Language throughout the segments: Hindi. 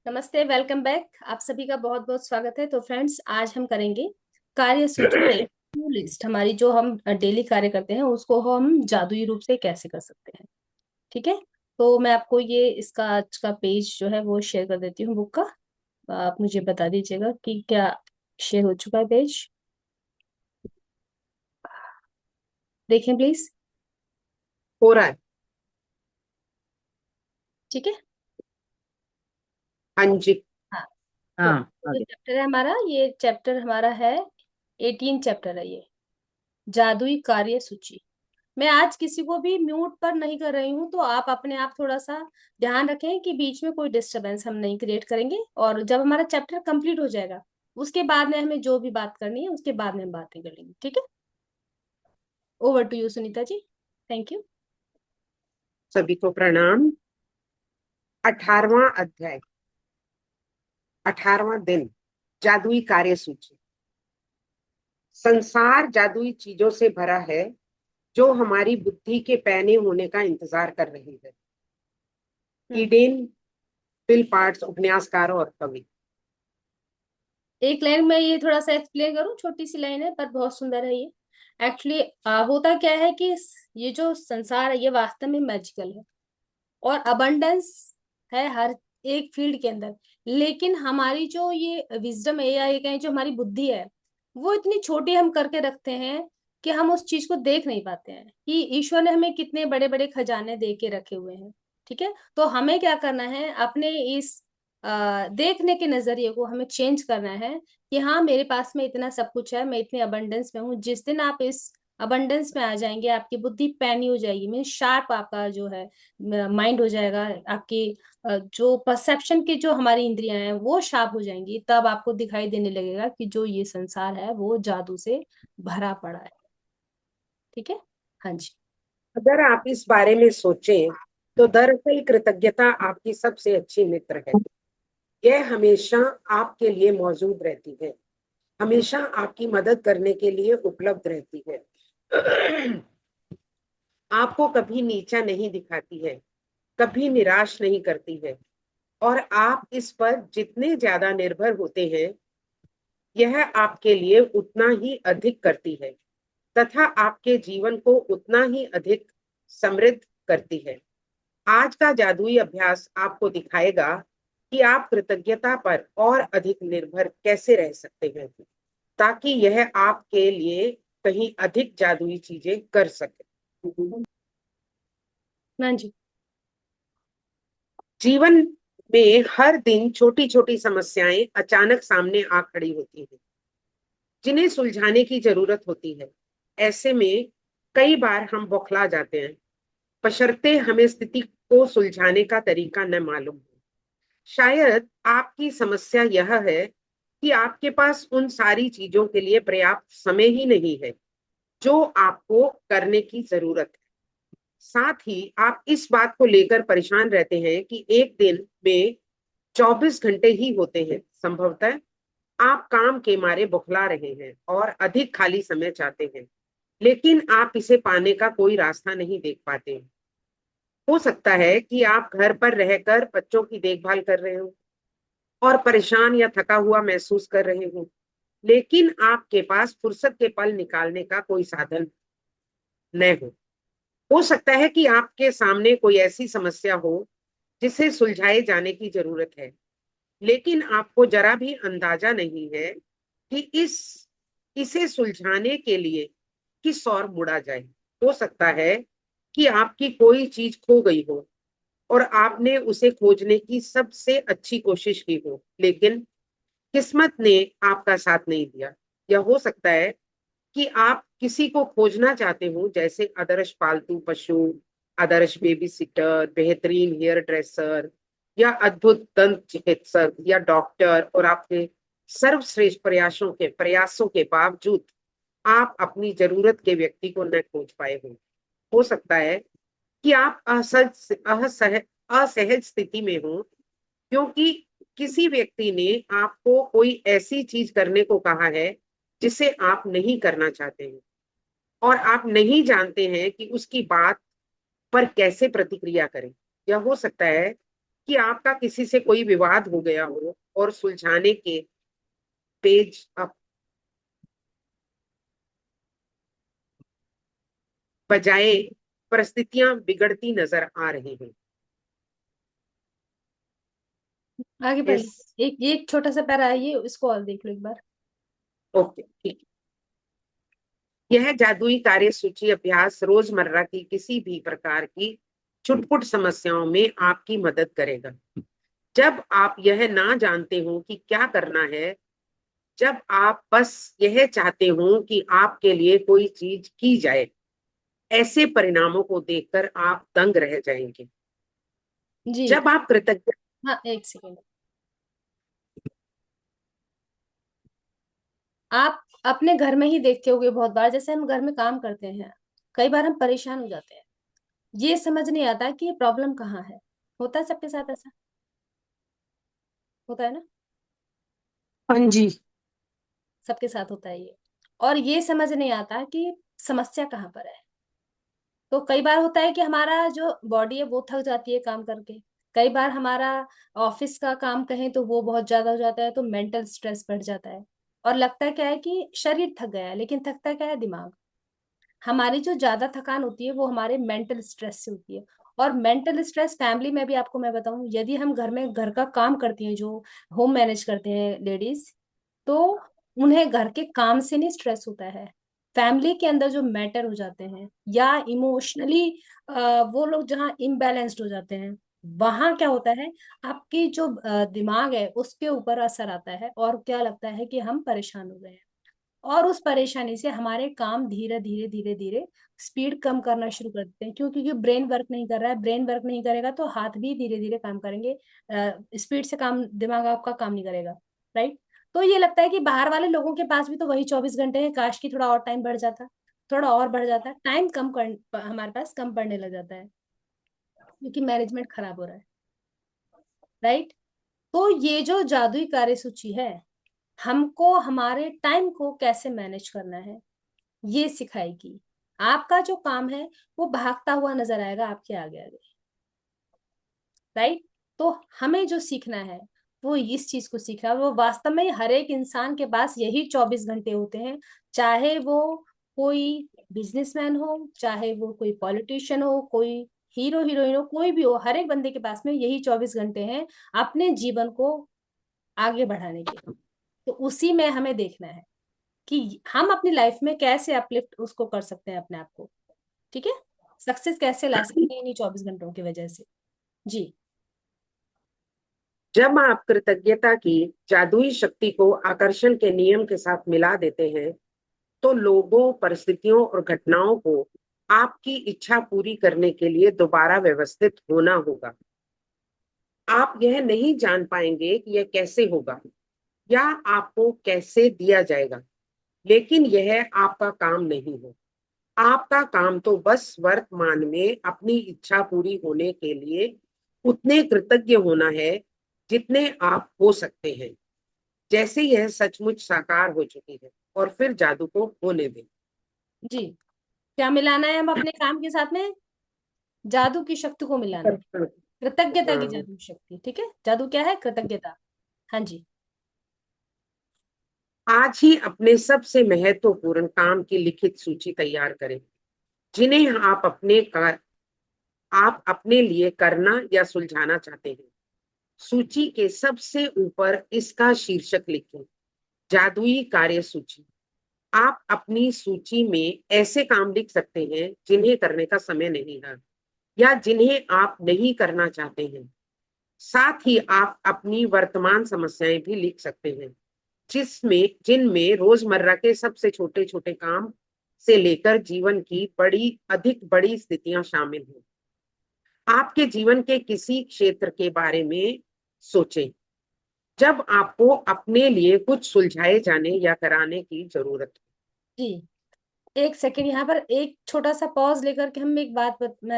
नमस्ते, वेलकम बैक। आप सभी का बहुत बहुत स्वागत है। तो फ्रेंड्स, आज हम करेंगे कार्य सूची टू लिस्ट। हमारी जो हम डेली कार्य करते हैं उसको हम जादुई रूप से कैसे कर सकते हैं। ठीक है। तो मैं आपको ये इसका आज का पेज जो है वो शेयर कर देती हूँ बुक का। आप मुझे बता दीजिएगा कि क्या शेयर हो चुका है पेज। देखें प्लीज। हो रहा है। ठीक है। हाँ जी। हाँ। तो हाँ, जो आगे। चैप्टर है हमारा, ये चैप्टर हमारा है 18 चैप्टर है ये, जादुई कार्य सूची। मैं आज किसी को भी म्यूट पर नहीं कर रही हूँ, तो आप अपने आप थोड़ा सा ध्यान रखें कि बीच में कोई डिस्टरबेंस हम नहीं क्रिएट करेंगे। और जब हमारा चैप्टर कंप्लीट हो जाएगा उसके बाद में हमें जो भी बात करनी है उसके बाद में हम बातें कर लेंगे। ठीक है। Over to you Sunita ji. Thank you. सभी को प्रणाम। 18वां अध्याय, 18वां दिन, जादुई कार्य सूची। संसार जादुई चीजों से भरा है जो हमारी बुद्धि के पैने होने का इंतजार कर रही है। हम्म। ईडेन फिल पार्ट्स, उपन्यासकार और कवि। एक लाइन में ये थोड़ा सा एक्सप्लेन करूँ, छोटी सी लाइन है पर बहुत सुंदर है ये। एक्चुअली होता क्या है कि ये जो संसार है ये वास्तव में मैजिकल है और अबंडेंस है हर एक फील्ड के अंदर। लेकिन हमारी जो ये विजडम है या ये कहें जो हमारी बुद्धि है, वो इतनी छोटी हम करके रखते हैं कि हम उस चीज को देख नहीं पाते हैं कि ईश्वर ने हमें कितने बड़े बड़े खजाने दे के रखे हुए हैं। ठीक है। तो हमें क्या करना है, अपने इस देखने के नजरिए को हमें चेंज करना है कि हाँ, मेरे पास में इतना सब कुछ है, मैं इतने अबंडेंस में हूँ। जिस दिन आप इस अबंडेंस में आ जाएंगे, आपकी बुद्धि पैनी हो जाएगी, मीन शार्प आपका जो है माइंड हो जाएगा। आपकी जो परसेप्शन की जो हमारी इंद्रियां हैं वो शार्प हो जाएंगी, तब आपको दिखाई देने लगेगा कि जो ये संसार है वो जादू से भरा पड़ा है। ठीक है। हाँ जी। अगर आप इस बारे में सोचें तो दरअसल कृतज्ञता आपकी सबसे अच्छी मित्र है। यह हमेशा आपके लिए मौजूद रहती है, हमेशा आपकी मदद करने के लिए उपलब्ध रहती है। आपको कभी नीचा नहीं दिखाती है, कभी निराश नहीं करती है। और आप इस पर जितने ज्यादा निर्भर होते हैं, यह आपके लिए उतना ही अधिक करती है तथा आपके जीवन को उतना ही अधिक समृद्ध करती है। आज का जादुई अभ्यास आपको दिखाएगा कि आप कृतज्ञता पर और अधिक निर्भर कैसे रह सकते हैं, ताकि यह आपके लिए कहीं अधिक जादुई चीजें कर सके। हाँ जी। जीवन में हर दिन छोटी छोटी समस्याएं अचानक सामने आ खड़ी होती हैं, जिन्हें सुलझाने की जरूरत होती है। ऐसे में कई बार हम बौखला जाते हैं, बशर्ते हमें स्थिति को सुलझाने का तरीका न मालूम हो। शायद आपकी समस्या यह है कि आपके पास उन सारी चीजों के लिए पर्याप्त समय ही नहीं है जो आपको करने की जरूरत है। साथ ही आप इस बात को लेकर परेशान रहते हैं कि एक दिन में 24 घंटे ही होते हैं। संभवतः आप काम के मारे बौखला रहे हैं और अधिक खाली समय चाहते हैं, लेकिन आप इसे पाने का कोई रास्ता नहीं देख पाते। हो सकता है कि आप घर पर रहकर बच्चों की देखभाल कर रहे हो और परेशान या थका हुआ महसूस कर रहे हो, लेकिन आपके पास फुर्सत के पल निकालने का कोई साधन न हो सकता है कि आपके सामने कोई ऐसी समस्या हो जिसे सुलझाए जाने की जरूरत है, लेकिन आपको जरा भी अंदाजा नहीं है कि इसे सुलझाने के लिए किस ओर मुड़ा जाए। हो सकता है कि आपकी कोई चीज खो गई हो और आपने उसे खोजने की सबसे अच्छी कोशिश की हो, लेकिन किस्मत ने आपका साथ नहीं दिया। या हो सकता है कि आप किसी को खोजना चाहते हो, जैसे आदर्श पालतू पशु, आदर्श बेबी सिटर, बेहतरीन हेयर ड्रेसर या अद्भुत दंत चिकित्सक या डॉक्टर, और आपके सर्वश्रेष्ठ प्रयासों के बावजूद आप अपनी जरूरत के व्यक्ति को न खोज पाए हो सकता है कि आप असहज स्थिति में हो क्योंकि किसी व्यक्ति ने आपको कोई ऐसी चीज करने को कहा है जिसे आप नहीं करना चाहते हैं, और आप नहीं जानते हैं कि उसकी बात पर कैसे प्रतिक्रिया करें। या हो सकता है कि आपका किसी से कोई विवाद हो गया हो और सुलझाने के पेज अब बजाय परिस्थितियां बिगड़ती नजर आ रही हैं। आगे इस पढ़िए, एक एक छोटा सा पैरा है ये, इसको और देख लो एक बार। ओके, ठीक। यह जादुई कार्य सूची अभ्यास रोजमर्रा की किसी भी प्रकार की छुटपुट समस्याओं में आपकी मदद करेगा। जब आप यह ना जानते हो कि क्या करना है, जब आप बस यह चाहते हो कि आपके लिए कोई चीज की जाए, ऐसे परिणामों को देखकर आप दंग रह जाएंगे। जी। जब आप कृतज्ञ हाँ, एक सेकेंड। आप अपने घर में ही देखते होगे बहुत बार, जैसे हम घर में काम करते हैं, कई बार हम परेशान हो जाते हैं, ये समझ नहीं आता कि ये प्रॉब्लम कहाँ है। होता है सबके साथ ऐसा, होता है ना? हाँ जी। सबके साथ होता है ये। और ये समझ नहीं आता कि समस्या कहाँ पर है। तो कई बार होता है कि हमारा जो बॉडी है वो थक जाती है काम करके। कई बार हमारा ऑफिस का काम कहें तो वो बहुत ज्यादा हो जाता है, तो मेंटल स्ट्रेस बढ़ जाता है। और लगता क्या है कि शरीर थक गया है, लेकिन थकता क्या है, दिमाग। हमारी जो ज्यादा थकान होती है वो हमारे मेंटल स्ट्रेस से होती है। और मेंटल स्ट्रेस फैमिली में भी, आपको मैं बताऊं, यदि हम घर में घर का काम करती हैं, जो होम मैनेज करते हैं लेडीज, तो उन्हें घर के काम से नहीं स्ट्रेस होता है। फैमिली के अंदर जो मैटर हो जाते हैं, या इमोशनली वो लोग जहाँ इम्बैलेंस्ड हो जाते हैं, वहां क्या होता है, आपकी जो दिमाग है उसके ऊपर असर आता है, और क्या लगता है कि हम परेशान हो गए हैं। और उस परेशानी से हमारे काम धीरे धीरे धीरे धीरे स्पीड कम करना शुरू कर देते हैं। क्यों? क्योंकि ब्रेन वर्क नहीं कर रहा है। ब्रेन वर्क नहीं करेगा तो हाथ भी धीरे धीरे काम करेंगे। स्पीड से काम, दिमाग आपका काम नहीं करेगा। राइट? तो ये लगता है कि बाहर वाले लोगों के पास भी तो वही 24 घंटे हैं, काश की थोड़ा और टाइम बढ़ जाता, थोड़ा और बढ़ जाता। टाइम कम कर, हमारे पास कम पड़ने लग जाता है, क्योंकि मैनेजमेंट खराब हो रहा है। राइट? तो ये जो जादुई कार्य सूची है, हमको हमारे टाइम को कैसे मैनेज करना है ये सिखाएगी। आपका जो काम है वो भागता हुआ नजर आएगा आपके आगे आगे। राइट? तो हमें जो सीखना है वो इस चीज को सीखना है। वो वास्तव में हर एक इंसान के पास यही 24 घंटे होते हैं। चाहे वो कोई बिजनेसमैन हो, चाहे वो कोई पॉलिटिशियन हो, कोई हीरो हीरोइन हो, कोई भी हो, हर एक बंदे के पास में यही 24 घंटे हैं अपने जीवन को आगे बढ़ाने के। तो उसी में हमें देखना है कि हम अपनी लाइफ में कैसे अपलिफ्ट उसको कर सकते हैं अपने आप को। ठीक है? सक्सेस कैसे ला सकते हैं इन्हीं 24 घंटों की वजह से। जी। जब आप कृतज्ञता की जादुई शक्ति को आकर्षण के नियम के साथ मिला देते हैं, तो लोगों, परिस्थितियों और घटनाओं को आपकी इच्छा पूरी करने के लिए दोबारा व्यवस्थित होना होगा। आप यह नहीं जान पाएंगे कि यह कैसे होगा या आपको कैसे दिया जाएगा, लेकिन यह आपका काम नहीं है। आपका काम तो बस वर्तमान में अपनी इच्छा पूरी होने के लिए उतने कृतज्ञ होना है जितने आप हो सकते हैं, जैसे यह सचमुच साकार हो चुकी है, और फिर जादू को होने दें। जी। क्या मिलाना है हम अपने काम के साथ में? जादू की शक्ति को मिलाना है। कृतज्ञता की हाँ। जादू की शक्ति। ठीक है? जादू क्या है? कृतज्ञता। हाँ जी। आज ही अपने सबसे महत्वपूर्ण काम की लिखित सूची तैयार करें, जिन्हें आप अपने लिए करना या सुलझाना चाहते हैं। सूची के सबसे ऊपर इसका शीर्षक लिखें, जादुई कार्य सूची। आप अपनी सूची में ऐसे काम लिख सकते हैं जिन्हें करने का समय नहीं है या जिन्हें आप नहीं करना चाहते हैं। साथ ही आप अपनी वर्तमान समस्याएं भी लिख सकते हैं, जिनमें रोजमर्रा के सबसे छोटे छोटे काम से लेकर जीवन की अधिक बड़ी स्थितियां शामिल हैं। आपके जीवन के किसी क्षेत्र के बारे में सोचें जब आपको अपने लिए कुछ सुलझाए जाने या कराने की जरूरत जी। एक सेकंड, यहाँ पर एक छोटा सा पॉज लेकर के हम मैं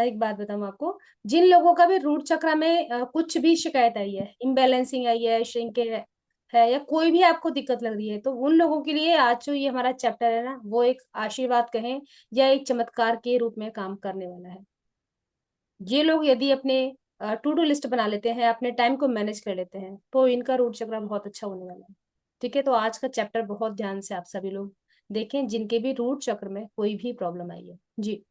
एक बात बताऊं आपको। जिन लोगों का भी रूट चक्र में कुछ भी शिकायत आई है, इम्बैलेंसिंग आई है, श्रिंक है, या कोई भी आपको दिक्कत लग रही है, तो उन लोगों के लिए आज जो ये हमारा चैप्टर है ना, वो एक आशीर्वाद कहें या एक चमत्कार के रूप में काम करने वाला है। ये लोग यदि अपने टू डू लिस्ट बना लेते हैं, अपने टाइम को मैनेज कर लेते हैं, तो इनका रूट चक्र बहुत अच्छा होने वाला है। ठीक है, तो आज का चैप्टर बहुत ध्यान से आप सभी लोग देखें, जिनके भी रूट चक्र में कोई भी प्रॉब्लम आई है। जी।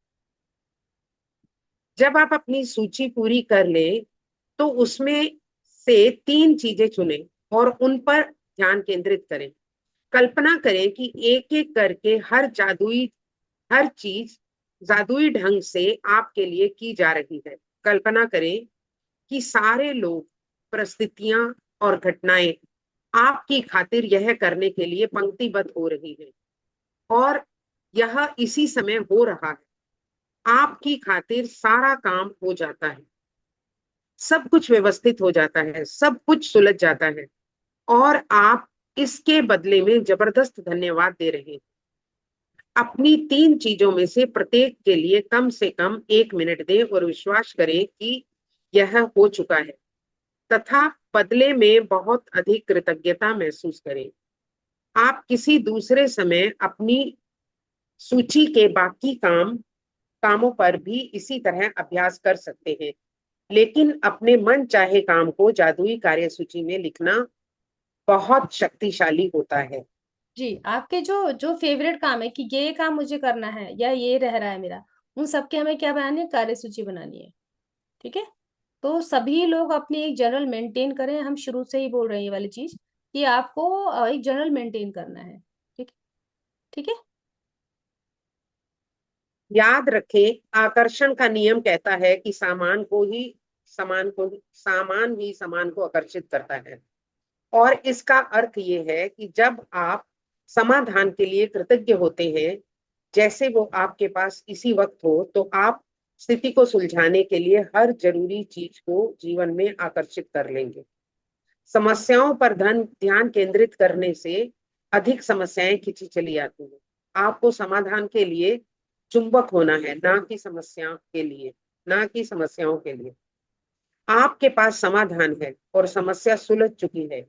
जब आप अपनी सूची पूरी कर लें तो उसमें से 3 चीजें चुनें और उन पर ध्यान केंद्रित करें। कल्पना करें कि एक एक करके हर चीज जादुई ढंग से आपके लिए की जा रही है। कल्पना करें कि सारे लोग, परिस्थितियां और घटनाएं आपकी खातिर यह करने के लिए पंक्तिबद्ध हो रही हैं और यह इसी समय हो रहा है। आपकी खातिर सारा काम हो जाता है, सब कुछ व्यवस्थित हो जाता है, सब कुछ सुलझ जाता है और आप इसके बदले में जबरदस्त धन्यवाद दे रहे हैं। अपनी 3 चीजों में से प्रत्येक के लिए कम से कम 1 मिनट दें और विश्वास करें कि यह हो चुका है, तथा बदले में बहुत अधिक कृतज्ञता महसूस करें। आप किसी दूसरे समय अपनी सूची के बाकी कामों पर भी इसी तरह अभ्यास कर सकते हैं, लेकिन अपने मन चाहे काम को जादुई कार्य सूची में लिखना बहुत शक्तिशाली होता है। जी, आपके जो जो फेवरेट काम है कि ये काम मुझे करना है या ये रह रहा है मेरा, उन सबके हमें क्या बनानी है, कार्य सूची बनानी है। ठीक है, तो सभी लोग अपनी एक जर्नल मेंटेन करें। हम शुरू से ही बोल रहे हैं ये वाली चीज कि आपको एक जर्नल मेंटेन करना है। ठीक। ठीक है। याद रखें, आकर्षण का नियम कहता है कि सामान ही सामान को आकर्षित करता है। और इसका अर्थ ये है कि जब आप समाधान के लिए कृतज्ञ होते हैं, जैसे वो आपके पास इसी वक्त हो, तो आप स्थिति को सुलझाने के लिए हर जरूरी चीज को जीवन में आकर्षित कर लेंगे। समस्याओं पर ध्यान केंद्रित करने से अधिक समस्याएं खींची चली आती हैं। आपको समाधान के लिए चुंबक होना है, ना कि समस्याओं के लिए। आपके पास समाधान है और समस्या सुलझ चुकी है।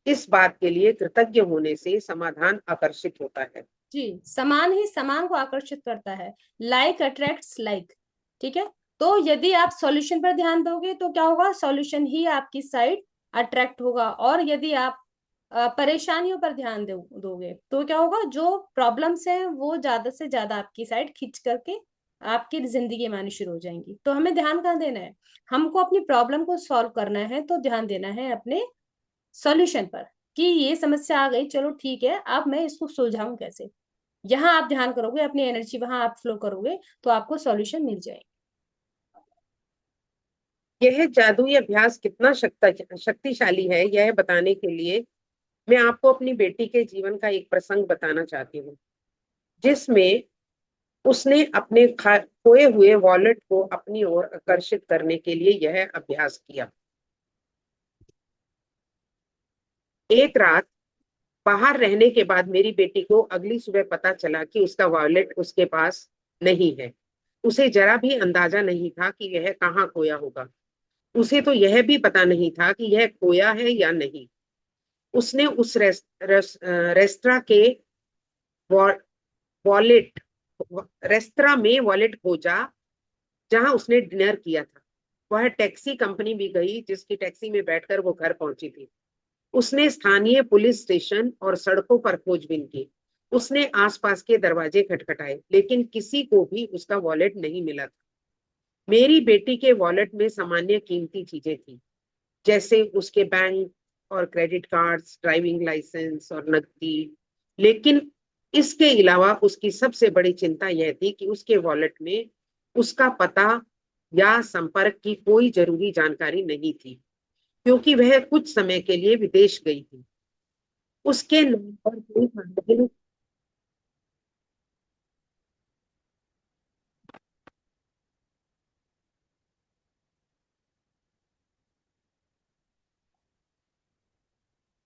इस बात के लिए कृतज्ञ होने से समाधान आकर्षित होता है। जी, समान ही समान को आकर्षित करता है। Like attracts like. ठीक है, तो यदि आप सॉल्यूशन पर ध्यान दोगे तो क्या होगा, सॉल्यूशन ही आपकी साइड अट्रैक्ट होगा। और यदि आप परेशानियों पर ध्यान दोगे तो क्या होगा, जो प्रॉब्लम्स हैं वो ज्यादा से ज्यादा आपकी साइड खींच करके आपकी जिंदगी में आनी शुरू हो जाएंगी। तो हमें ध्यान कहाँ देना है, हमको अपनी प्रॉब्लम को सॉल्व करना है, तो ध्यान देना है अपने सॉल्यूशन पर कि ये समस्या आ गई, चलो ठीक है, अब मैं इसको सुलझाऊं कैसे। यहाँ आप ध्यान करोगे, अपनी एनर्जी वहां आप फ्लो करोगे, तो आपको सॉल्यूशन मिल जाएगा। यह जादुई अभ्यास कितना शक्तिशाली है, यह बताने के लिए मैं आपको अपनी बेटी के जीवन का एक प्रसंग बताना चाहती हूँ, जिसमें उसने अपने खोए हुए वॉलेट को अपनी ओर आकर्षित करने के लिए यह अभ्यास किया। एक रात बाहर रहने के बाद मेरी बेटी को अगली सुबह पता चला कि उसका वॉलेट उसके पास नहीं है। उसे जरा भी अंदाजा नहीं था कि यह कहाँ खोया होगा। उसे तो यह भी पता नहीं था कि यह खोया है या नहीं। उसने उस रेस्तरा के वॉलेट रेस्तरा में वॉलेट खोजा जहां उसने डिनर किया था। वह टैक्सी कंपनी भी गई जिसकी टैक्सी में बैठकर वो घर पहुंची थी। उसने स्थानीय पुलिस स्टेशन और सड़कों पर खोजबीन की। उसने आसपास के दरवाजे खटखटाए, लेकिन किसी को भी उसका वॉलेट नहीं मिला था। मेरी बेटी के वॉलेट में सामान्य कीमती चीजें थी, जैसे उसके बैंक और क्रेडिट कार्ड्स, ड्राइविंग लाइसेंस और नकदी। लेकिन इसके अलावा उसकी सबसे बड़ी चिंता यह थी कि उसके वॉलेट में उसका पता या संपर्क की कोई जरूरी जानकारी नहीं थी, क्योंकि वह कुछ समय के लिए विदेश गई थी। उसके नाम पर कोई सार्वजनिक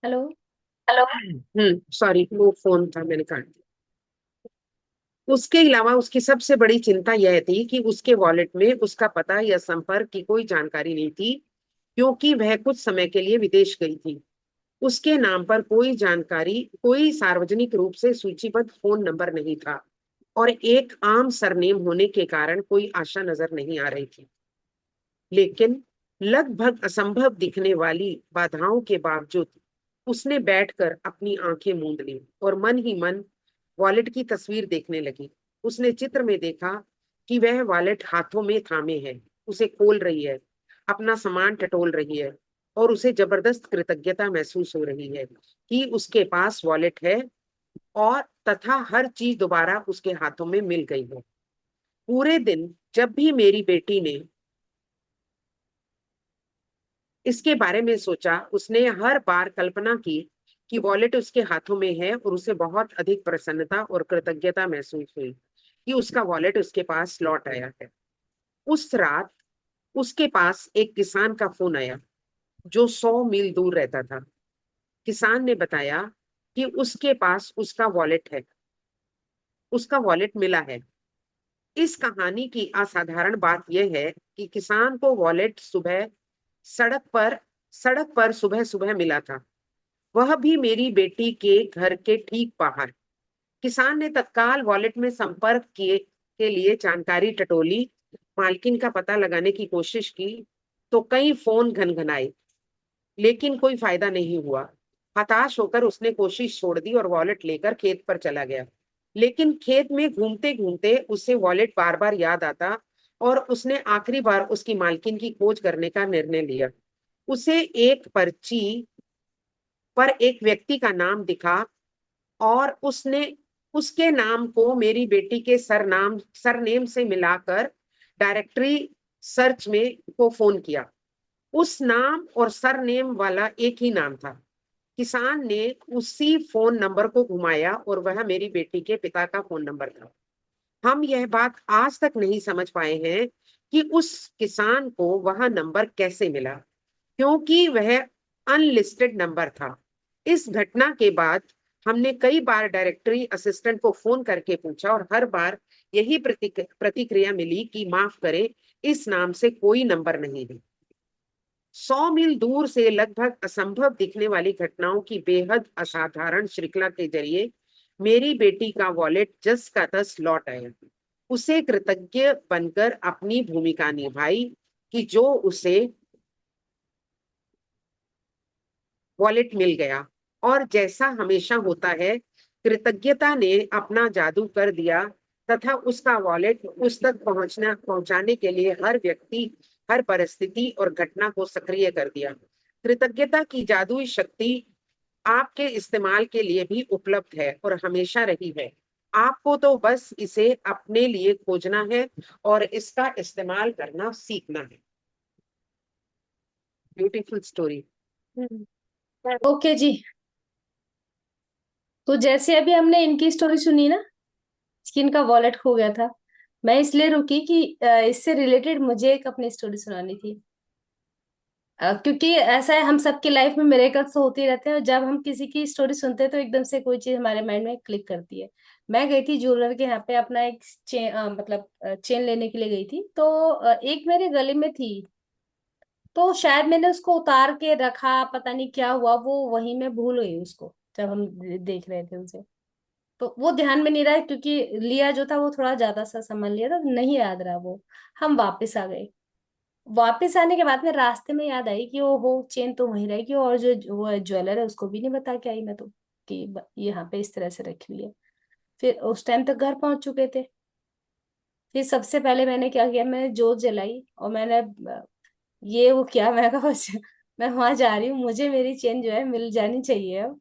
हेलो। हेलो। सॉरी, वो फोन था, मैंने काट दिया। उसके अलावा उसकी सबसे बड़ी चिंता यह थी कि उसके वॉलेट में उसका पता या संपर्क की कोई जानकारी नहीं थी, क्योंकि वह कुछ समय के लिए विदेश गई थी। उसके नाम पर कोई सार्वजनिक रूप से सूचीबद्ध फोन नंबर नहीं था और एक आम सरनेम होने के कारण कोई आशा नजर नहीं आ रही थी। लेकिन लगभग असंभव दिखने वाली बाधाओं के बावजूद उसने बैठकर अपनी आंखें मूंद ली और मन ही मन वॉलेट की तस्वीर देखने लगी। उसने चित्र में देखा कि वह वॉलेट हाथों में थामे है, उसे खोल रही है, अपना सामान टटोल रही है, और उसे जबरदस्त कृतज्ञता महसूस हो रही है कि उसके पास वॉलेट है और तथा हर चीज दोबारा उसके हाथों में मिल गई है। पूरे दिन जब भी मेरी बेटी ने इसके बारे में सोचा, उसने हर बार कल्पना की कि वॉलेट उसके हाथों में है और उसे बहुत अधिक प्रसन्नता और कृतज्ञता महसूस हुई कि उसका वॉलेट उसके पास लौट आया है। उस रात उसके पास एक किसान का फोन आया जो 100 मील दूर रहता था। किसान ने बताया कि उसके पास उसका वॉलेट है, उसका वॉलेट मिला है। इस कहानी की असाधारण बात यह है कि किसान को वॉलेट सड़क पर सड़क पर सुबह सुबह मिला था, वह भी मेरी बेटी के घर के ठीक बाहर। किसान ने तत्काल वॉलेट में संपर्क किए के लिए जानकारी टटोली, मालकिन का पता लगाने की कोशिश की, तो कई फोन घनघनाए, लेकिन कोई फायदा नहीं हुआ। हताश होकर उसने कोशिश छोड़ दी और वॉलेट लेकर खेत पर चला गया। लेकिन खेत में घूमते घूमते उसे वॉलेट बार बार याद आता और उसने आखिरी बार उसकी मालकिन की खोज करने का निर्णय लिया। उसे एक पर्ची पर एक व्यक्ति का नाम दिखा और उसने उसके नाम को मेरी बेटी के सरनेम से मिलाकर डायरेक्टरी सर्च में को फोन किया। उस नाम और सरनेम वाला एक ही नाम था। किसान ने उसी फोन नंबर को घुमाया और वह मेरी बेटी के पिता का फोन नंबर था। हम यह बात आज तक नहीं समझ पाए हैं कि उस किसान को वह नंबर कैसे मिला, क्योंकि वह अनलिस्टेड नंबर था। इस घटना के बाद हमने कई बार डायरेक्टरी असिस्टेंट को फोन करके पूछा और हर बार यही प्रतिक्रिया मिली कि माफ करें, इस नाम से कोई नंबर नहीं है। 100 मील दूर से लगभग असंभव दिखने वाली घटनाओं की बेहद असाधारण श्रृंखला के जरिए मेरी बेटी का वॉलेट जस का तस लौट आया। उसे कृतज्ञ बनकर अपनी भूमिका निभाई कि जो उसे वॉलेट मिल गया। और जैसा हमेशा होता है, कृतज्ञता ने अपना जादू कर दिया तथा उसका वॉलेट उस तक पहुंचाने के लिए हर व्यक्ति, हर परिस्थिति और घटना को सक्रिय कर दिया। कृतज्ञता की जादुई शक्ति आपके इस्तेमाल के लिए भी उपलब्ध है और हमेशा रही है। आपको तो बस इसे अपने लिए खोजना है और इसका इस्तेमाल करना सीखना है। Beautiful story. ओके जी। तो जैसे अभी हमने इनकी स्टोरी सुनी ना, कि इनका वॉलेट खो गया था, मैं इसलिए रुकी कि इससे रिलेटेड मुझे एक अपनी स्टोरी सुनानी थी। क्योंकि ऐसा है, हम सबकी लाइफ में मिरेकल्स होते रहते हैं और जब हम किसी की स्टोरी सुनते हैं तो एकदम से कोई चीज हमारे माइंड में क्लिक करती है। मैं गई थी ज्वेलर के यहाँ पे अपना एक मतलब चेन लेने के लिए गई थी, तो एक मेरे गले में थी। तो शायद मैंने उसको उतार के रखा, पता नहीं क्या हुआ, वो वहीं मैं भूल गई उसको जब हम देख रहे थे उसे। तो वो ध्यान में नहीं रहा क्योंकि लिया जो था वो थोड़ा ज्यादा सा सामान लिया था, नहीं याद रहा वो। हम वापस आ गए। वापस आने के बाद में रास्ते में याद आई कि ओ हो, चेन तो वहीं रहेगी, और जो वो ज्वेलर है उसको भी नहीं बता के आई मैं तो, कि यहाँ पे इस तरह से रखी हुई है। फिर उस टाइम तक घर पहुंच चुके थे। फिर सबसे पहले मैंने क्या किया, मैंने जोत जलाई और मैंने ये वो किया, मैं कहा बस मैं वहां जा रही हूँ, मुझे मेरी चेन जो है मिल जानी चाहिए अब।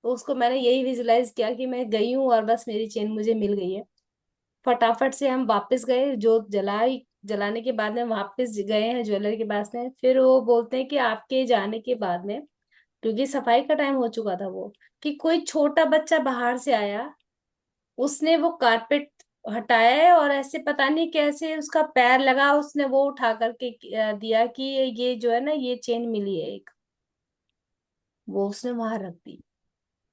तो उसको मैंने यही विजुलाइज किया कि मैं गई हूँ और बस मेरी चेन मुझे मिल गई है। फटाफट से हम वापस गए, जोत जलाई। जलाने के बाद में वापस गए हैं ज्वेलर के पास में। फिर वो बोलते हैं कि आपके जाने के बाद में, क्योंकि सफाई का टाइम हो चुका था वो, कि कोई छोटा बच्चा बाहर से आया, उसने वो कारपेट हटाया है और ऐसे पता नहीं कैसे उसका पैर लगा, उसने वो उठा करके दिया कि ये जो है ना, ये चेन मिली है एक, वो उसने वहां रख दी।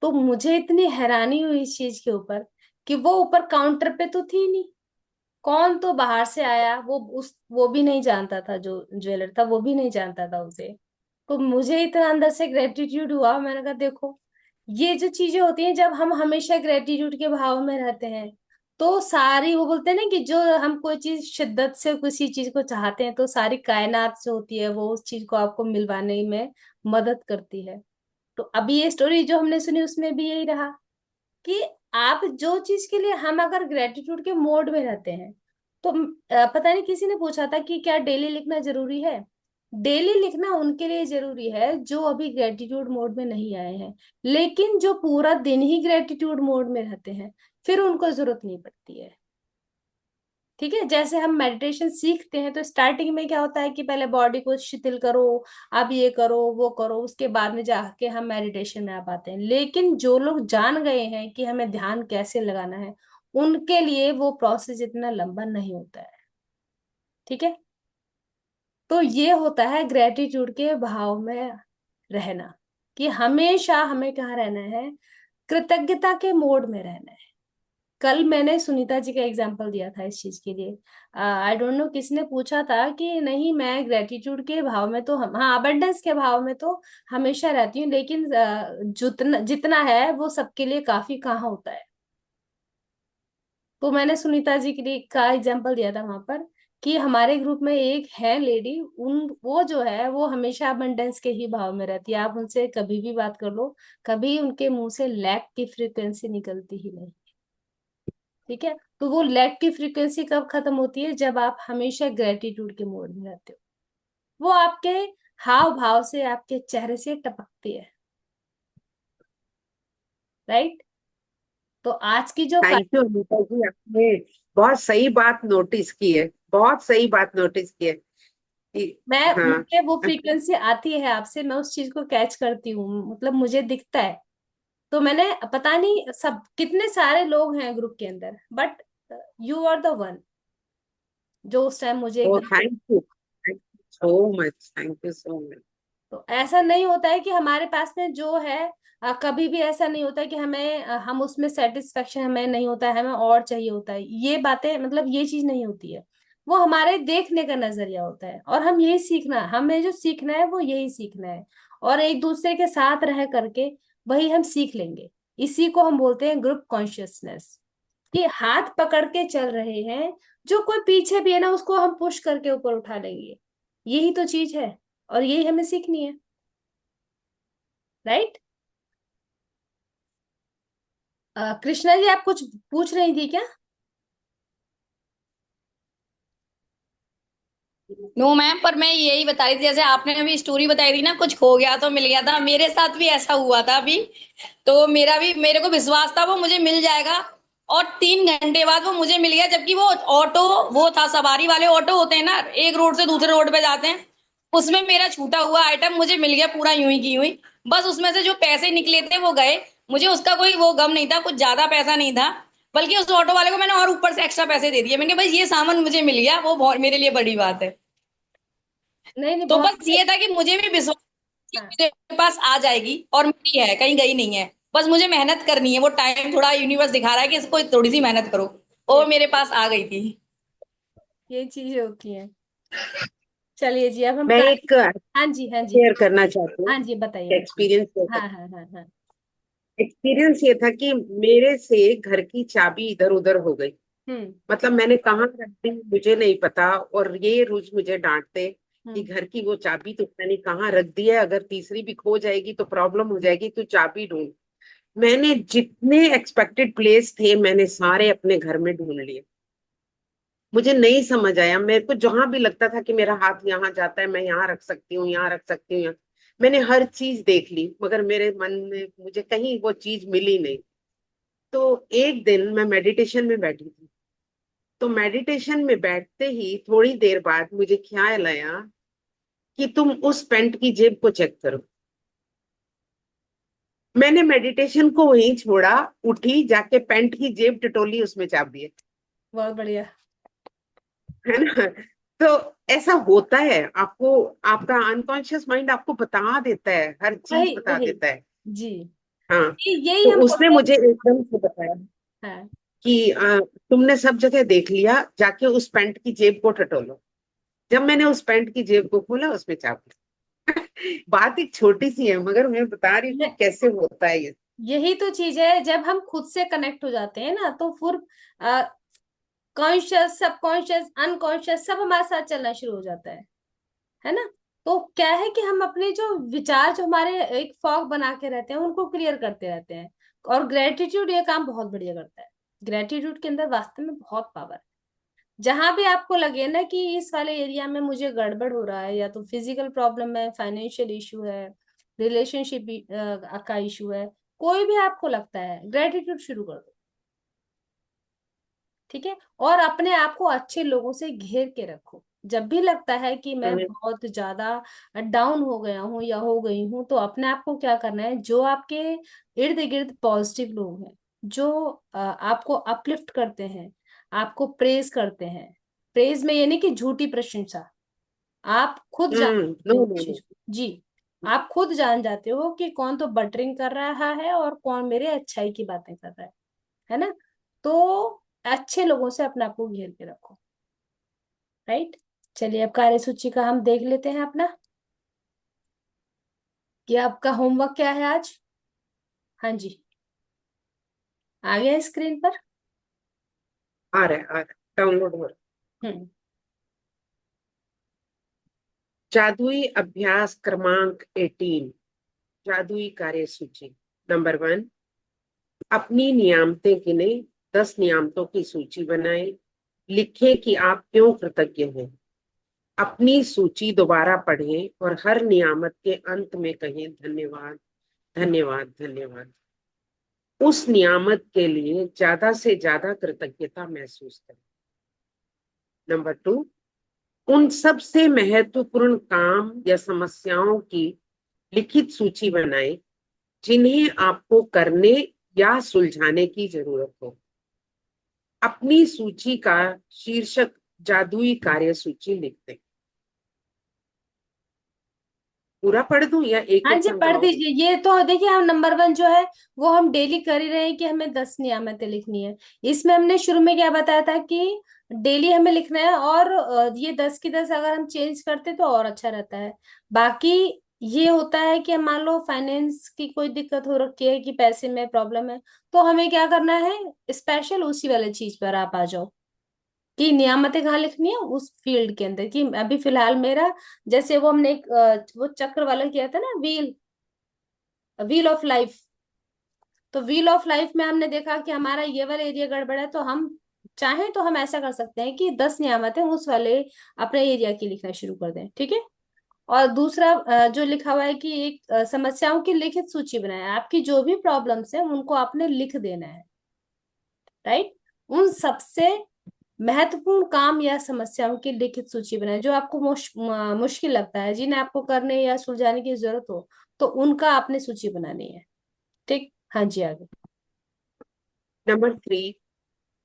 तो मुझे इतनी हैरानी हुई इस चीज के ऊपर कि वो ऊपर काउंटर पे तो थी नहीं, कौन तो बाहर से आया, वो भी नहीं जानता था, जो ज्वेलर था वो भी नहीं जानता था उसे। तो मुझे इतना अंदर से ग्रेटिट्यूड हुआ, मैंने कहा देखो, ये जो चीजें होती हैं जब हम हमेशा ग्रेटिट्यूड के भाव में रहते हैं, तो सारी, वो बोलते हैं ना कि जो हम कोई चीज शिद्दत से किसी चीज को चाहते हैं तो सारी कायनात जो होती है वो उस चीज को आपको मिलवाने में मदद करती है। तो अभी ये स्टोरी जो हमने सुनी उसमें भी यही रहा कि आप जो चीज के लिए, हम अगर ग्रेटिट्यूड के मोड में रहते हैं तो पता नहीं किसी ने पूछा था कि क्या डेली लिखना जरूरी है। डेली लिखना उनके लिए जरूरी है जो अभी ग्रेटिट्यूड मोड में नहीं आए हैं, लेकिन जो पूरा दिन ही ग्रेटिट्यूड मोड में रहते हैं फिर उनको जरूरत नहीं पड़ती है। ठीक है, जैसे हम मेडिटेशन सीखते हैं तो स्टार्टिंग में क्या होता है कि पहले बॉडी को शिथिल करो, आप ये करो वो करो, उसके बाद में जाके हम मेडिटेशन में आ पाते हैं। लेकिन जो लोग जान गए हैं कि हमें ध्यान कैसे लगाना है, उनके लिए वो प्रोसेस इतना लंबा नहीं होता है। ठीक है, तो ये होता है ग्रेटिट्यूड के भाव में रहना, कि हमेशा हमें कहाँ रहना है, कृतज्ञता के मोड में रहना है। कल मैंने सुनीता जी का एग्जाम्पल दिया था इस चीज के लिए। आई डोंट नो किसने पूछा था कि नहीं मैं ग्रेटिट्यूड के भाव में तो हम, हाँ अबंडेंस के भाव में तो हमेशा रहती हूँ, लेकिन जितना जितना है वो सबके लिए काफी कहाँ होता है। तो मैंने सुनीता जी के लिए का एग्जाम्पल दिया था वहां पर कि हमारे ग्रुप में एक है लेडी, उन वो जो है वो हमेशा अबंडेंस के ही भाव में रहती है। आप उनसे कभी भी बात कर लो, कभी उनके मुंह से लैक की फ्रीक्वेंसी निकलती ही नहीं। ठीक है, तो वो लैक की फ्रीक्वेंसी कब खत्म होती है, जब आप हमेशा ग्रेटिट्यूड के मोड में रहते हो। वो आपके हाव भाव से, आपके चेहरे से टपकती है। राइट। तो आज की जो थैंक यू अनीता जी, आपने बहुत सही बात नोटिस की है, बहुत सही बात नोटिस की है मैं, हाँ। मुझे वो फ्रीक्वेंसी आती है आपसे, मैं उस चीज को कैच करती हूँ, मतलब मुझे दिखता है। तो मैंने, पता नहीं सब कितने सारे लोग हैं ग्रुप के अंदर, but you are the one जो उस टाइम मुझे ओ एकदम। Thank you so much, thank you so much. तो ऐसा नहीं होता है कि हमारे पास में जो है, कभी भी ऐसा नहीं होता है कि हमें हम उसमें सेटिस्फेक्शन हमें नहीं होता है, हमें और चाहिए होता है, ये बातें मतलब ये चीज नहीं होती है। वो हमारे देखने का नजरिया होता है, और हम यही सीखना, हमें जो सीखना है वो यही सीखना है। और एक दूसरे के साथ रह करके वही हम सीख लेंगे। इसी को हम बोलते हैं ग्रुप कॉन्शियसनेस, कि हाथ पकड़ के चल रहे हैं, जो कोई पीछे भी है ना उसको हम पुश करके ऊपर उठा लेंगे। यही तो चीज है, और यही हमें सीखनी है। राइट। कृष्णा जी आप कुछ पूछ रही थी क्या? नो मैम, पर मैं यही बता रही थी, जैसे आपने अभी स्टोरी बताई थी ना, कुछ खो गया तो मिल गया था, मेरे साथ भी ऐसा हुआ था अभी। तो मेरा भी, मेरे को विश्वास था वो मुझे मिल जाएगा, और 3 घंटे बाद वो मुझे मिल गया, जबकि वो ऑटो, वो था सवारी वाले ऑटो होते हैं ना, एक रोड से दूसरे रोड पे जाते हैं, उसमें मेरा छूटा हुआ आइटम मुझे मिल गया पूरा यूं ही की यूं ही। बस उसमें से जो पैसे निकले थे वो गए, मुझे उसका कोई वो गम नहीं था, कुछ ज्यादा पैसा नहीं था, बल्कि उस ऑटो वाले को मैंने और ऊपर से एक्स्ट्रा पैसे दे दिए। मैंने कहा भाई ये सामान मुझे मिल गया, वो बहुत मेरे लिए बड़ी बात है। नहीं नहीं, तो बहुत बस ये था कि मुझे भी विश्वास कि हाँ। मेरे पास आ जाएगी, और मेरी है, कहीं गई नहीं है, बस मुझे मेहनत करनी है, वो टाइम थोड़ा यूनिवर्स दिखा रहा है कि इसको थोड़ी सी मेहनत करो, ये और मेरे पास आ गई थी। ये चीजें होती हैं। चलिए जी, अब हम मैं कर। एक हाँ जी हाँ जी। शेयर करना चाहती हूँ, हाँ जी बताइए बताइए। एक्सपीरियंस। हाँ हाँ हाँ हाँ। एक्सपीरियंस ये था कि मेरे से घर की चाबी इधर उधर हो गई। हम्म मतलब मैंने कहाँ रख दी मुझे नहीं पता, और ये रोज मुझे डांटते कि हम्म। घर की वो चाबी तो मैंने कहाँ रख दी है, अगर तीसरी भी खो जाएगी तो प्रॉब्लम हो जाएगी, तू चाबी ढूंढ। मैंने जितने एक्सपेक्टेड प्लेस थे मैंने सारे अपने घर में ढूंढ लिए। मुझे नहीं समझ आया, मेरे को जहां भी लगता था कि मेरा हाथ यहाँ जाता है, मैं यहाँ रख सकती हूँ, यहाँ रख सकती हूँ, यहाँ। मैंने हर चीज देख ली मगर मेरे मन में मुझे कहीं वो चीज मिली नहीं। तो एक दिन मैं मेडिटेशन में बैठी थी, तो मेडिटेशन में बैठते ही थोड़ी देर बाद मुझे ख्याल आया कि तुम उस पेंट की जेब को चेक करो। मैंने मेडिटेशन को वहीं छोड़ा, उठी, जाके पेंट की जेब टटोली, उसमें चाबी है। बहुत बढ़िया। है ना? तो ऐसा होता है आपको, आपका अनकॉन्शियस माइंड आपको बता देता है, हर चीज वही बता वही। देता है। जी। हाँ। यही तो हम उसने बोलते हैं। मुझे एकदम से बताया हाँ। कि तुमने सब जगह देख लिया, जाके उस पैंट की जेब को टटोलो। जब मैंने उस पैंट की जेब को खोला उसमें चाबी। बात एक छोटी सी है मगर मैं बता रही हूँ कि मैं कैसे होता है ये। यही तो चीज है, जब हम खुद से कनेक्ट हो जाते हैं ना तो फिर कॉन्शियस, सबकॉन्शियस, अनकॉन्शियस सब हमारे साथ चलना शुरू हो जाता है ना। तो क्या है कि हम अपने जो विचार, जो हमारे एक फॉग बना के रहते हैं, उनको क्लियर करते रहते हैं। और ग्रेटिट्यूड ये काम बहुत बढ़िया करता है। ग्रेटिट्यूड के अंदर वास्तव में बहुत पावर है। जहां भी आपको लगे ना कि इस वाले एरिया में मुझे गड़बड़ हो रहा है, या तो फिजिकल प्रॉब्लम है, फाइनेंशियल इशू है, रिलेशनशिप का इशू है, कोई भी आपको लगता है, ग्रेटिट्यूड शुरू कर दो। ठीक है। और अपने आप को अच्छे लोगों से घेर के रखो। जब भी लगता है कि मैं हम्म, बहुत ज्यादा डाउन हो गया हूँ या हो गई हूँ, तो अपने आप को क्या करना है, जो आपके इर्द गिर्द पॉजिटिव लोग हैं, जो आपको अपलिफ्ट करते हैं, आपको प्रेज करते हैं। प्रेज में ये नहीं कि झूठी प्रशंसा, आप खुद जानते नो हो नो उस नो। चीज को जी। आप खुद जान जाते हो कि कौन तो बटरिंग कर रहा है और कौन मेरे अच्छाई की बातें कर रहा है ना। तो अच्छे लोगों से अपने आप को घेर के रखो। राइट। चलिए अब कार्य सूची का हम देख लेते हैं अपना, कि आपका होमवर्क क्या है आज। हाँ जी, आ गया स्क्रीन पर। आ रहा है डाउनलोड हो रहा है। हम्म। जादुई अभ्यास क्रमांक 18, जादुई कार्य सूची। नंबर 1, अपनी नियामतें गिने, 10 नियामतों की सूची बनाएं। लिखें कि आप क्यों कृतज्ञ हैं। अपनी सूची दोबारा पढ़ें और हर नियामत के अंत में कहें धन्यवाद, धन्यवाद, धन्यवाद। उस नियामत के लिए ज्यादा से ज्यादा कृतज्ञता महसूस करें। नंबर 2, उन सबसे महत्वपूर्ण काम या समस्याओं की लिखित सूची बनाएं जिन्हें आपको करने या सुलझाने की जरूरत हो। अपनी सूची का शीर्षक जादुई कार्य सूची लिख दें। पूरा पढ़ दूं या एक हाँ एक जी, पढ़ समझाओगे? दीजिए। ये तो देखिए, हम नंबर 1 जो है वो हम डेली कर ही रहे हैं कि हमें 10 नियामतें लिखनी है। इसमें हमने शुरू में क्या बताया था कि डेली हमें लिखना है, और ये 10 की 10 अगर हम चेंज करते तो और अच्छा रहता है। बाकी ये होता है कि मान लो फाइनेंस की कोई दिक्कत हो रखी है, कि पैसे में प्रॉब्लम है, तो हमें क्या करना है, स्पेशल उसी वाले चीज पर आप आ जाओ, कि नियामतें कहाँ लिखनी है उस फील्ड के अंदर। कि अभी फिलहाल मेरा, जैसे वो हमने एक वो चक्र वाला किया था ना, व्हील, व्हील ऑफ लाइफ। तो व्हील ऑफ लाइफ में हमने देखा कि हमारा ये वाला एरिया गड़बड़ है, तो हम चाहें तो हम ऐसा कर सकते हैं कि 10 नियामतें उस वाले अपने एरिया की लिखना शुरू कर दें। ठीक है। और दूसरा जो लिखा हुआ है कि एक समस्याओं की लिखित सूची बनाएं। आपकी जो भी प्रॉब्लम्स है उनको आपने लिख देना है। राइट। उन सबसे महत्वपूर्ण काम या समस्याओं की लिखित सूची बनाएं जो आपको मुश्किल लगता है, जिन्हें आपको करने या सुलझाने की जरूरत हो, तो उनका आपने सूची बनानी है। ठीक। हाँ जी, आगे। नंबर 3,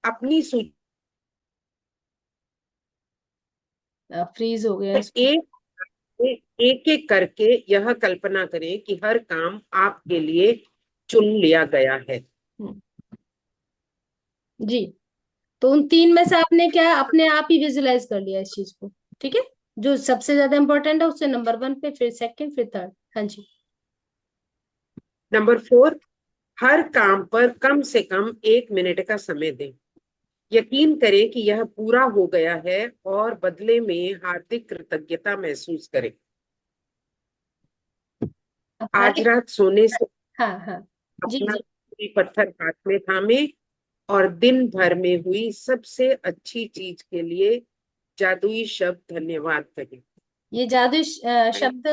अपनी सूची फ्रीज हो गया में इसको। एक एक करके यह कल्पना करें कि हर काम आपके लिए चुन लिया गया है। हम्म, जी। तो उन 3 में से आपने क्या अपने आप ही विजुलाइज कर लिया इस चीज को। ठीक है। जो सबसे ज्यादा इंपॉर्टेंट है उससे नंबर 1 पे, फिर सेकंड, फिर थर्ड। हाँ जी। नंबर 4, हर काम पर कम से कम 1 मिनट का समय दें। यकीन करें कि यह पूरा हो गया है और बदले में हार्दिक कृतज्ञता महसूस करें। अब आज आगे। रात सोने से हाँ हाँ। जी अपना जी। कोई पत्थर हाथ में थामे और दिन भर में हुई सबसे अच्छी चीज के लिए जादुई शब्द धन्यवाद कहें। ये जादुई शब्द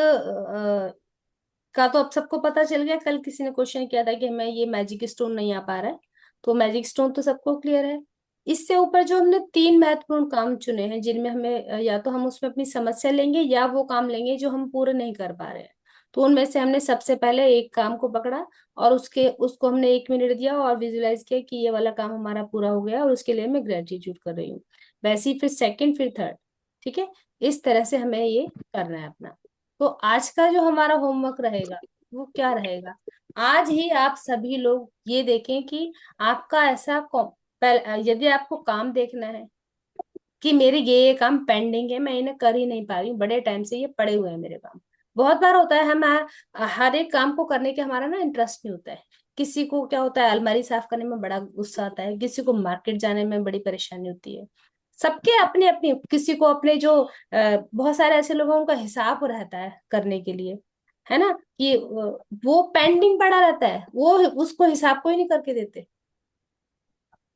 का तो अब सबको पता चल गया। कल किसी ने क्वेश्चन किया था कि हमें ये मैजिक स्टोन नहीं आ पा रहा है, तो मैजिक स्टोन तो सबको क्लियर है। इससे ऊपर जो हमने 3 महत्वपूर्ण काम चुने हैं, जिनमें हमें या तो हम उसमें अपनी समस्या लेंगे या वो काम लेंगे जो हम पूरे नहीं कर पा रहे हैं। तो उनमें से हमने सबसे पहले एक काम को पकड़ा, और उसको हमने 1 मिनट दिया और विजुलाइज किया कि ये वाला काम हमारा पूरा हो गया, और उसके लिए मैं ग्रेटिट्यूड कर रही हूँ। वैसे ही फिर सेकंड, फिर थर्ड। ठीक है। इस तरह से हमें ये करना है अपना। तो आज का जो हमारा होमवर्क रहेगा वो क्या रहेगा, आज ही आप सभी लोग ये देखें कि आपका ऐसा यदि आपको काम देखना है कि मेरे ये काम पेंडिंग है, मैं इन्हें कर ही नहीं पा रही हूँ, बड़े टाइम से ये पड़े हुए हैं मेरे काम। बहुत बार होता है हम हर एक काम को करने के हमारा ना इंटरेस्ट नहीं होता है। किसी को क्या होता है, अलमारी साफ करने में बड़ा गुस्सा आता है, किसी को मार्केट जाने में बड़ी परेशानी होती है। सबके अपने अपने, किसी को अपने जो बहुत सारे ऐसे लोगों का हिसाब रहता है करने के लिए, है ना, कि वो पेंडिंग पड़ा रहता है, वो उसको हिसाब को ही नहीं करके देते,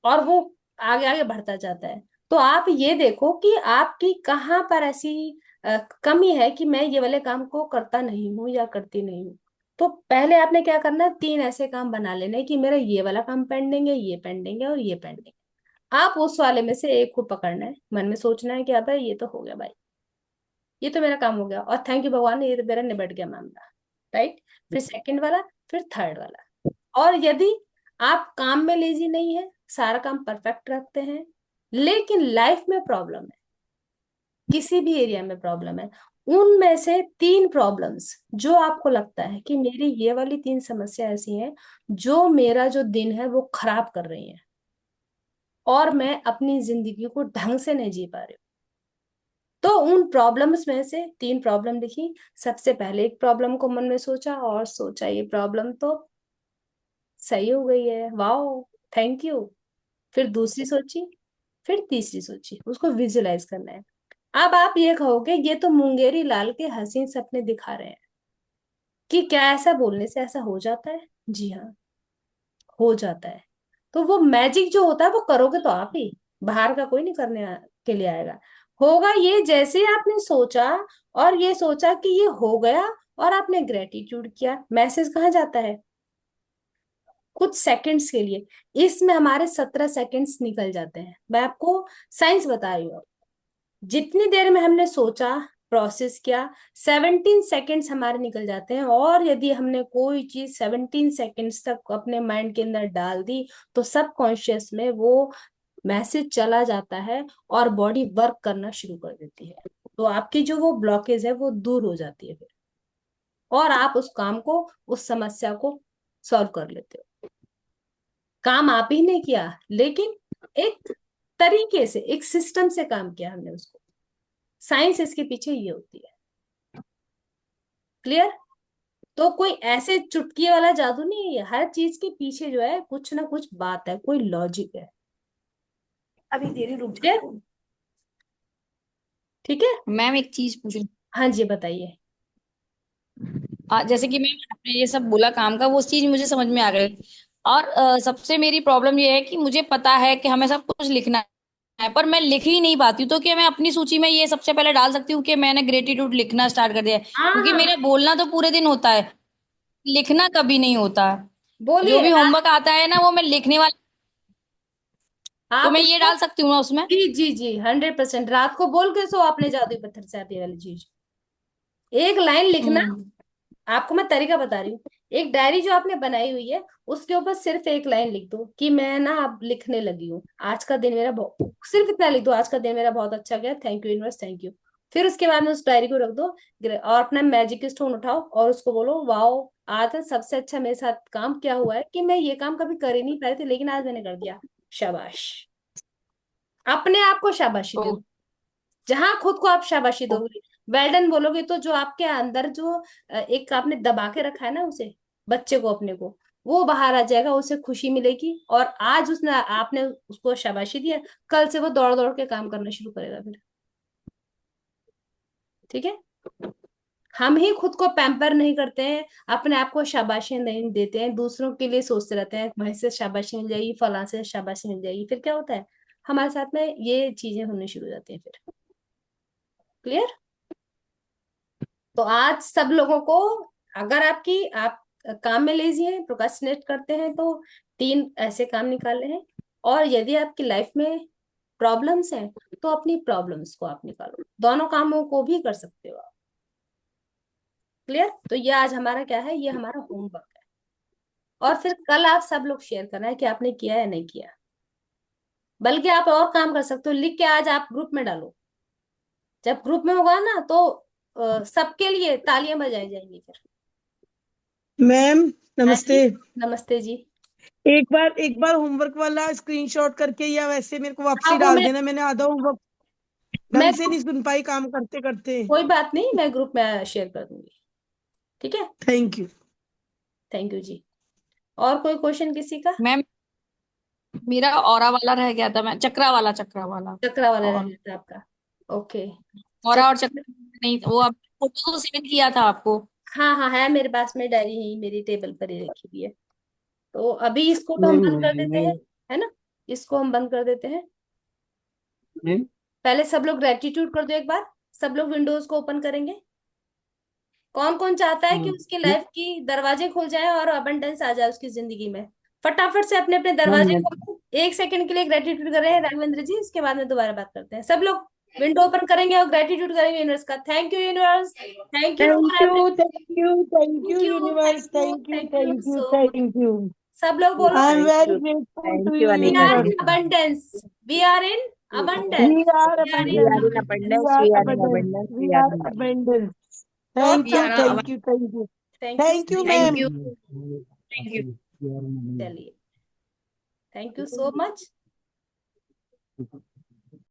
और वो आगे आगे बढ़ता जाता है। तो आप ये देखो कि आपकी कहाँ पर ऐसी कमी है कि मैं ये वाले काम को करता नहीं हूँ या करती नहीं हूँ। तो पहले आपने क्या करना है, 3 ऐसे काम बना लेने हैं कि मेरा ये वाला काम पेंडिंग है, ये पेंडिंग है और ये पेंडिंग है। आप उस वाले में से एक को पकड़ना है, मन में सोचना है कि अब ये तो हो गया भाई, ये तो मेरा काम हो गया, और थैंक यू भगवान, ये तो मेरा निबट गया मामला। राइट। फिर सेकंड वाला, फिर थर्ड वाला। और यदि आप काम में लेजी नहीं है, सारा काम परफेक्ट रखते हैं, लेकिन लाइफ में प्रॉब्लम है, किसी भी एरिया में प्रॉब्लम है, उनमें से 3 प्रॉब्लम्स जो आपको लगता है कि मेरी ये वाली 3 समस्या ऐसी हैं जो मेरा जो दिन है वो खराब कर रही है, और मैं अपनी जिंदगी को ढंग से नहीं जी पा रही हूँ, तो उन प्रॉब्लम्स में से 3 प्रॉब्लम लिखी। सबसे पहले एक प्रॉब्लम को मन में सोचा और सोचा ये प्रॉब्लम तो सही हो गई है, वाओ, थैंक यू। फिर दूसरी सोची, फिर तीसरी सोची, उसको विजुलाइज करना है। अब आप ये कहोगे ये तो मुंगेरी लाल के हसीन सपने दिखा रहे हैं, कि क्या ऐसा बोलने से ऐसा हो जाता है? जी हाँ, हो जाता है। तो वो मैजिक जो होता है वो करोगे तो आप ही, बाहर का कोई नहीं करने के लिए आएगा। होगा ये जैसे ही आपने सोचा, और ये सोचा कि ये हो गया, और आपने ग्रेटिट्यूड किया, मैसेज कहाँ जाता है? कुछ सेकंड्स के लिए। इसमें हमारे 17 सेकंड्स निकल जाते हैं, मैं आपको साइंस बता रही हूँ। जितनी देर में हमने सोचा, प्रोसेस किया, 17 सेकंड्स हमारे निकल जाते हैं, और यदि हमने कोई चीज 17 सेकंड्स तक अपने माइंड के अंदर डाल दी, तो सबकॉन्शियस में वो मैसेज चला जाता है, और बॉडी वर्क करना शुरू कर देती है। तो आपकी जो वो ब्लॉकेज है वो दूर हो जाती है फिर, और आप उस काम को, उस समस्या को सॉल्व कर लेते हो। काम आप ही ने किया, लेकिन एक तरीके से, एक सिस्टम से काम किया हमने उसको। साइंस इसके पीछे ये होती है। क्लियर? तो कोई ऐसे चुटकी वाला जादू नहीं है, हर चीज के पीछे जो है कुछ ना कुछ बात है, कोई लॉजिक है। अभी देरी रुक क्लियर? जाओ। ठीक है। मैम एक चीज पूछूं? हाँ जी, बताइए। जैसे कि मैम आपने ये सब बोला काम का, वो चीज मुझे समझ में आ गई। और सबसे मेरी प्रॉब्लम ये है कि मुझे पता है कि हमें सब कुछ लिखना है, पर मैं लिख ही नहीं पाती हूँ। तो क्या मैं अपनी सूची में ये सबसे पहले डाल सकती हूँ कि मैंने ग्रेटिट्यूड लिखना स्टार्ट कर दिया है? हाँ क्योंकि हाँ, मेरा बोलना तो पूरे दिन होता है, लिखना कभी नहीं होता। जो बोलिए भी होमवर्क आता है ना वो मैं लिखने वाला, तो आप मैं ये उसको। डाल सकती हूँ ना उसमें? जी जी जी, 100%। रात को बोल के सो अपने जादुई पत्थर से आती है वाली चीज, एक लाइन लिखना। हम्म। आपको मैं तरीका बता रही हूँ। एक डायरी जो आपने बनाई हुई है, उसके ऊपर सिर्फ एक लाइन लिख दो कि मैं ना अब लिखने लगी हूँ, आज का दिन मेरा बहुत, सिर्फ इतना लिख दो, आज का दिन मेरा बहुत अच्छा गया, thank you universe, thank you. फिर उसके बाद में उस डायरी को रख दो, और अपना मैजिक स्टोन उठाओ और उसको बोलो, वाओ, आज ना सबसे अच्छा मेरे साथ काम क्या हुआ है कि मैं ये काम कभी कर ही नहीं पाई थी, लेकिन आज मैंने कर दिया, शाबाश। अपने आप को शाबाशी ओ, दे दो। जहां खुद को आप शाबाशी ओ, दोगे, वेल डन बोलोगे, तो जो आपके अंदर जो एक आपने दबा के रखा है ना उसे, बच्चे को, अपने को, वो बाहर आ जाएगा, उसे खुशी मिलेगी, और आज उसने, आपने उसको शाबाशी दिया, कल से वो दौड़ दौड़ के काम करना शुरू करेगा फिर। ठीक है। हम ही खुद को पैम्पर नहीं करते हैं, अपने आप को शाबाशी नहीं देते हैं, दूसरों के लिए सोचते रहते हैं वहीं से शाबाशी मिल जाएगी, फलां से शाबाशी मिल जाएगी, फिर क्या होता है, हमारे साथ में ये चीजें होनी शुरू हो जाती हैं फिर। क्लियर? तो आज सब लोगों को, अगर आप काम में लेजी हैं, प्रोक्रास्टिनेट करते हैं, तो 3 ऐसे काम निकालने हैं। और यदि आपकी लाइफ में प्रॉब्लम्स हैं, तो अपनी प्रॉब्लम्स को आप निकालो, दोनों कामों को भी कर सकते हो आप। क्लियर? तो ये आज हमारा क्या है, ये हमारा होमवर्क है, और फिर कल आप सब लोग शेयर करना है कि आपने किया या नहीं किया। बल्कि आप और काम कर सकते हो, लिख के आज आप ग्रुप में डालो। जब ग्रुप में होगा ना, तो सबके लिए तालियां बजाई जाएंगी फिर। मैम हाँ नमस्ते। जी, नमस्ते जी। एक बार होमवर्क वाला स्क्रीनशॉट करके या वैसे मेरे को हाँ, वापसी वो डाल मैं देना, मैंने आधा होमवर्क मैं ढंग से नहीं सुन पाई काम करते करते। कोई बात नहीं, मैं ग्रुप में शेयर कर दूंगी। ठीक है। Thank you. थैंक यू जी। और कोई क्वेश्चन किसी का? मैम मेरा ऑरा वाला रह गया था, मैं चक्रा वाला। चक्रा वाला रह और गया था आपका। ओके। ऑरा और चक्र। चक्रा नहीं, वो अब फोटो तो सेंड किया था आपको। हाँ हाँ है मेरे पास में, डायरी ही मेरी टेबल पर ही रखी हुई है। तो अभी इसको तो हम नहीं बंद कर नहीं देते हैं, नहीं है ना? इसको हम बंद कर देते हैं। नहीं पहले सब लोग ग्रेटिट्यूड कर दो एक बार। सब लोग विंडोज को ओपन करेंगे। कौन कौन चाहता है कि उसकी नहीं, लाइफ की दरवाजे खुल जाए और अबंडेंस आ जाए उसकी जिंदगी में? फटाफट से अपने अपने मैम दरवाजे मैं खोलो, 1 सेकंड के लिए ग्रेटिट्यूड करें राघवेंद्र जी, इसके बाद में दोबारा बात करते हैं। सब लोग विंडो ओपन करेंगे और ग्रेटिट्यूड करेंगे यूनिवर्स का। Thank you universe, thank you thank for you everything. Thank you thank you thank you, thank universe, you, thank you thank you thank you so much. Thank you. सब लोग बोलो, I am thank very you. Grateful to thank you you we Anita are ji. In universe. abundance, we are in We abundance, are we are we in are in abundant. We abundance। Abundance, are we are in abundant. Abundance, We we are are in abundance. abundant. Dot Thank we you, are com. thank you, thank you. Thank you Thank so you, much. Thank ma'am. You, thank you. चलिए, थैंक यू सो मच।